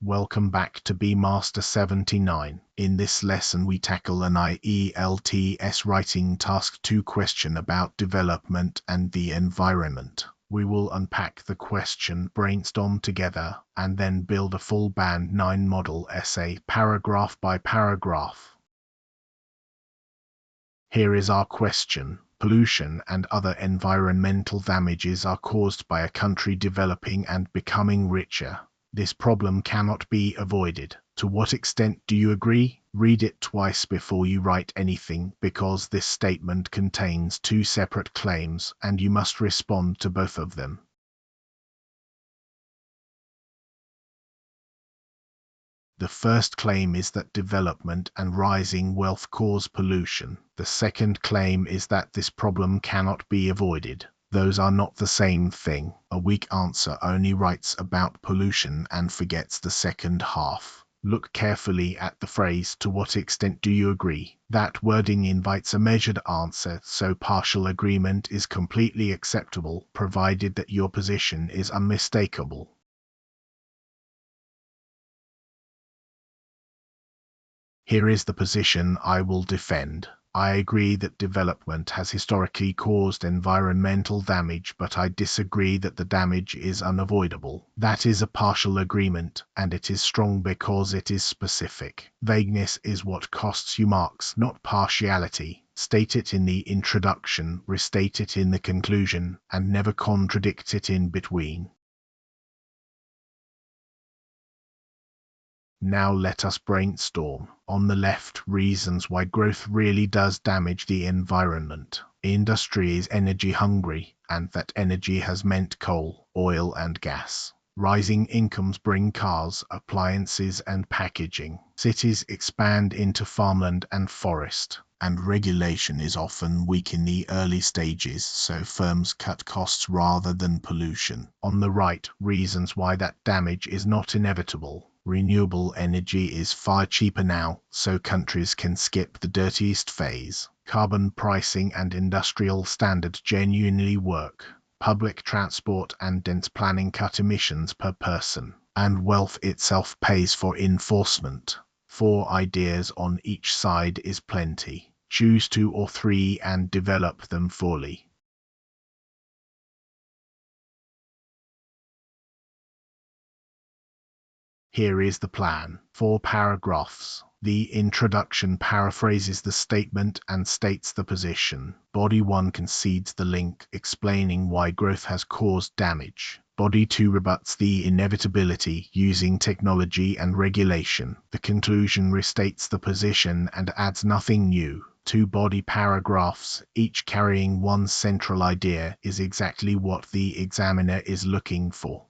Welcome back to Master 79. In this lesson we tackle an ielts writing task 2 question about development and the environment. We will unpack the question, brainstorm together, and then build a full band 9 model essay paragraph by paragraph. Here is our question. Pollution and other environmental damages are caused by a country developing and becoming richer. This problem cannot be avoided. To what extent do you agree? Read it twice before you write anything, because this statement contains two separate claims, and you must respond to both of them. The first claim is that development and rising wealth cause pollution. The second claim is that this problem cannot be avoided. Those are not the same thing. A weak answer only writes about pollution and forgets the second half. Look carefully at the phrase, to what extent do you agree? That wording invites a measured answer, so partial agreement is completely acceptable, provided that your position is unmistakable. Here is the position I will defend. I agree that development has historically caused environmental damage, but I disagree that the damage is unavoidable. That is a partial agreement, and it is strong because it is specific. Vagueness is what costs you marks, not partiality. State it in the introduction, restate it in the conclusion, and never contradict it in between. Now let us brainstorm. On the left, reasons why growth really does damage the environment. Industry is energy hungry, and that energy has meant coal, oil and gas. Rising incomes bring cars, appliances and packaging. Cities expand into farmland and forest. And regulation is often weak in the early stages, so firms cut costs rather than pollution. On the right, reasons why that damage is not inevitable. Renewable energy is far cheaper now, so countries can skip the dirtiest phase. Carbon pricing and industrial standards genuinely work. Public transport and dense planning cut emissions per person. And wealth itself pays for enforcement. 4 ideas on each side is plenty. Choose 2 or 3 and develop them fully. Here is the plan. 4 paragraphs. The introduction paraphrases the statement and states the position. Body 1 concedes the link, explaining why growth has caused damage. Body 2 rebuts the inevitability using technology and regulation. The conclusion restates the position and adds nothing new. 2 body paragraphs, each carrying one central idea, is exactly what the examiner is looking for.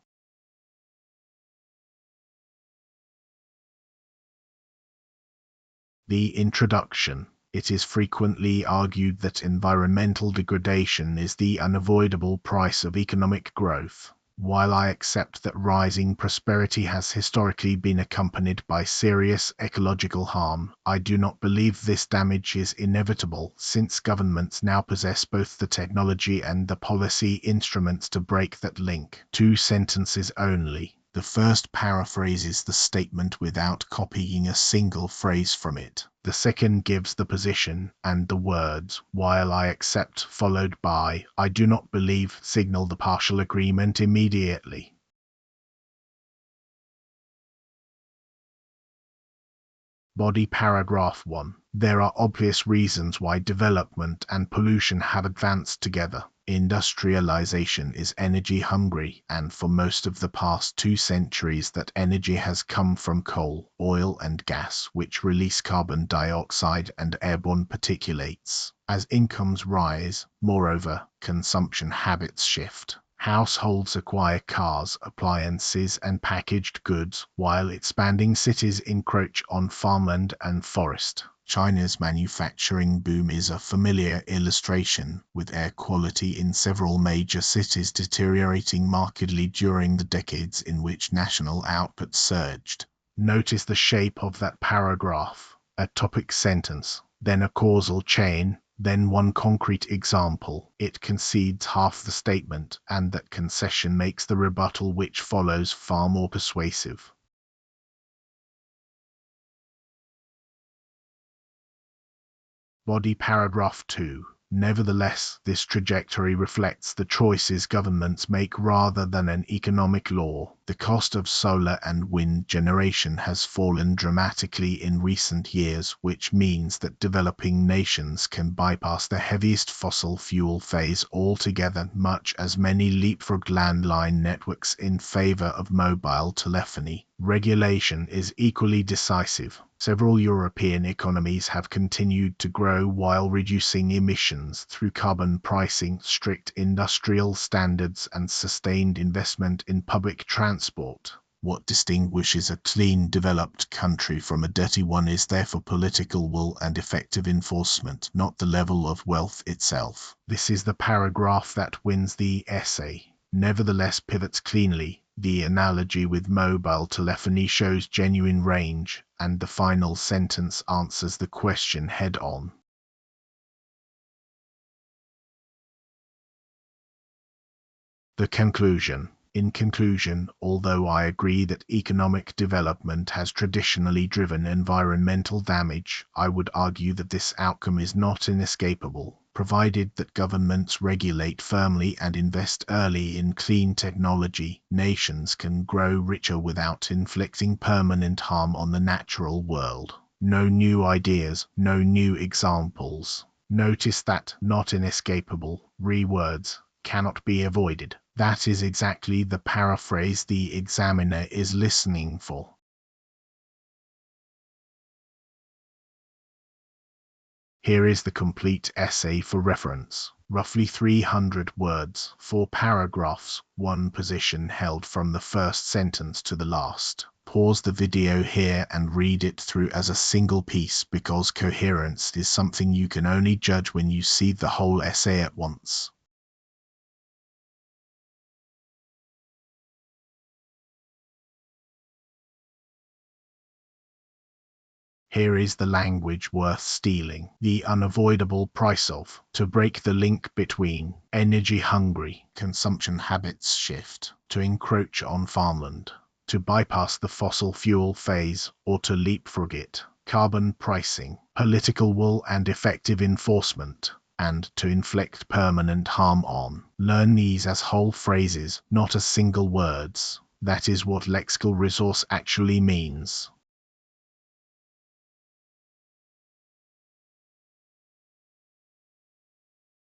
The introduction. It is frequently argued that environmental degradation is the unavoidable price of economic growth. While I accept that rising prosperity has historically been accompanied by serious ecological harm, I do not believe this damage is inevitable, since governments now possess both the technology and the policy instruments to break that link. 2 sentences only. The first paraphrases the statement without copying a single phrase from it. The second gives the position, and the words, while I accept, followed by, I do not believe, signal the partial agreement immediately. Body paragraph 1. There are obvious reasons why development and pollution have advanced together. Industrialization is energy hungry, and for most of the past 2 centuries that energy has come from coal, oil and gas, which release carbon dioxide and airborne particulates. As incomes rise, moreover, consumption habits shift. Households acquire cars, appliances and packaged goods, while expanding cities encroach on farmland and forest. China's manufacturing boom is a familiar illustration, with air quality in several major cities deteriorating markedly during the decades in which national output surged. Notice the shape of that paragraph. A topic sentence, then a causal chain, then one concrete example. It concedes half the statement, and that concession makes the rebuttal which follows far more persuasive. Body paragraph 2. Nevertheless, this trajectory reflects the choices governments make rather than an economic law. The cost of solar and wind generation has fallen dramatically in recent years, which means that developing nations can bypass the heaviest fossil fuel phase altogether, much as many leapfrog landline networks in favor of mobile telephony. Regulation is equally decisive. Several European economies have continued to grow while reducing emissions through carbon pricing, strict industrial standards, and sustained investment in public transport. What distinguishes a clean, developed country from a dirty one is therefore political will and effective enforcement, not the level of wealth itself. This is the paragraph that wins the essay. Nevertheless, pivots cleanly. The analogy with mobile telephony shows genuine range, and the final sentence answers the question head-on. The conclusion. In conclusion, although I agree that economic development has traditionally driven environmental damage, I would argue that this outcome is not inescapable. Provided that governments regulate firmly and invest early in clean technology, nations can grow richer without inflicting permanent harm on the natural world. No new ideas, no new examples. Notice that not inescapable rewords cannot be avoided. That is exactly the paraphrase the examiner is listening for. Here is the complete essay for reference. Roughly 300 words, 4 paragraphs, 1 position held from the first sentence to the last. Pause the video here and read it through as a single piece, because coherence is something you can only judge when you see the whole essay at once. Here is the language worth stealing. The unavoidable price of, to break the link between, energy-hungry, consumption habits shift, to encroach on farmland, to bypass the fossil fuel phase, or to leapfrog it, carbon pricing, political will and effective enforcement, and to inflict permanent harm on. Learn these as whole phrases, not as single words. That is what lexical resource actually means.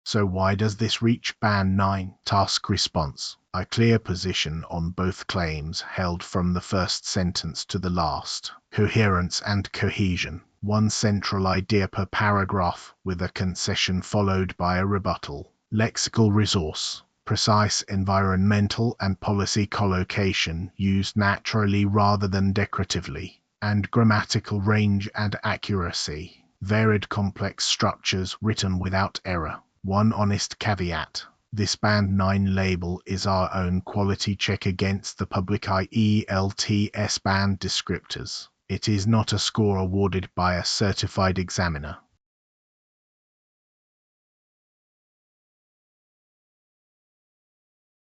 So why does this reach band 9? Task response. A clear position on both claims held from the first sentence to the last. Coherence and cohesion. One central idea per paragraph, with a concession followed by a rebuttal. Lexical resource. Precise environmental and policy collocation used naturally rather than decoratively. And grammatical range and accuracy. Varied complex structures written without error. One honest caveat. This band 9 label is our own quality check against the public ielts band descriptors. It is not a score awarded by a certified examiner.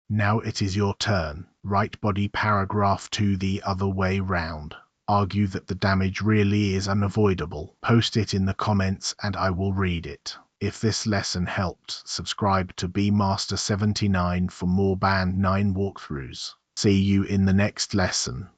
Now it is your turn. Write body paragraph 2 the other way round. Argue that the damage really is unavoidable. Post it in the comments and I will read it. If this lesson helped, subscribe to bmaster79 for more band 9 walkthroughs. See you in the next lesson.